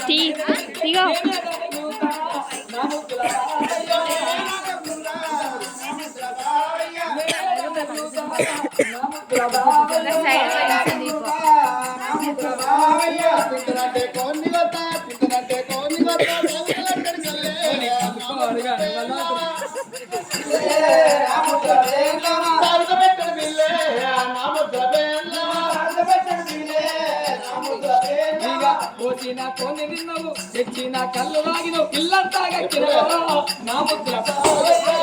Tiga. వచ్చిన కొన్ని నిన్నవు తెచ్చిన కళ్ళు వాగిన ఇల్లంతా గక్కినవో నా ముద్ర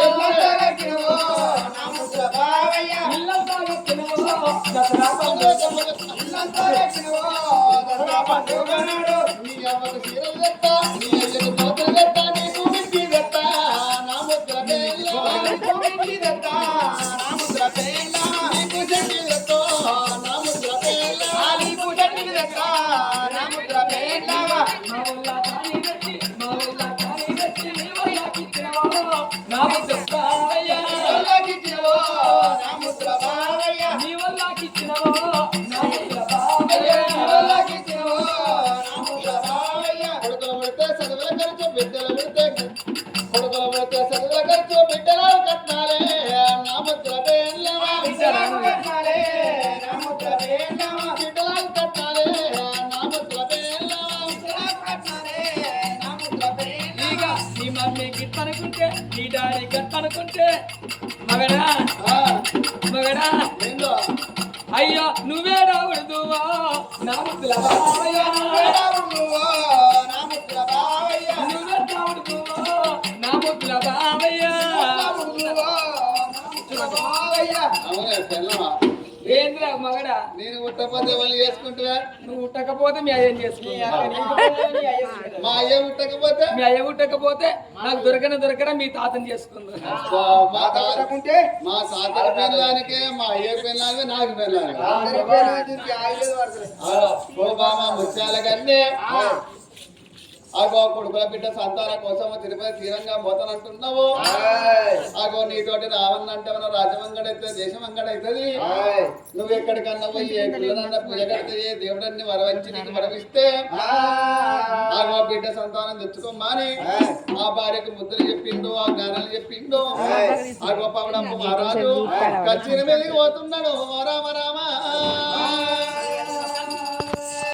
ఇల్లంతా గక్కినవో దసరా ఇల్లంతా గక్కినవో దసరా పండుగ నాడు నీ అమ్మకు చీరలు తెత్త నీ అయ్యకు తోటలు తెత్త నీకు మిట్టి తెత్త నా ముద్ర నీకు మిట్టి తెత్త నా ముద్ర నీకు చెట్టి తెత్త నా ముద్ర నీకు చెట్టి తెత్త నా ముద్ర అనుకుంటే నీ డాడీ గట్టనుకుంటే మగడా మగడా అయ్యో నువ్వే రావడుదువా నా ముద్దుల బావయ్య నువ్వే రావడుదువా నా ముద్దుల బావయ్య ఏంద్రా మగడా నేను ఉట్టకపోతే వాళ్ళు చేసుకుంటున్నా నువ్వు ఉట్టకపోతే మీ అయ్యం చేసుకుంటా మా అయ్య ఉట్టకపోతే మీ అయ్య ఉట్టకపోతే నాకు దొరకడం మీ తాతని చేసుకుందా మా తాతకుంటే మా తాతల పెళ్ళానికే మా అయ్య పెళ్ళానికి నాకు పెళ్ళానికి ముత్యాల కన్నే అగో కొడుకుల బిడ్డ సంతానం కోసం తిరుపతి తీరంగా పోతానంటున్నావు అగో నీతోటి రావన్నంటే మన రాజమంగడైతే దేశం అంగడైతుంది నువ్వు ఎక్కడికన్నా పోయి ఏ పిల్లనన్నా పూజ కడితే దేవుడన్ని వరవంచి నీకు వరవిస్తే అగో బిడ్డ సంతానం తెచ్చుకోమని ఆ భార్యకు ముద్రలు చెప్పిండు ఆ జ్ఞానాలు చెప్పిండు అగో పవనమ్మ మహారాజు కచ్చిన వెళ్ళి పోతున్నాడు రామ రామ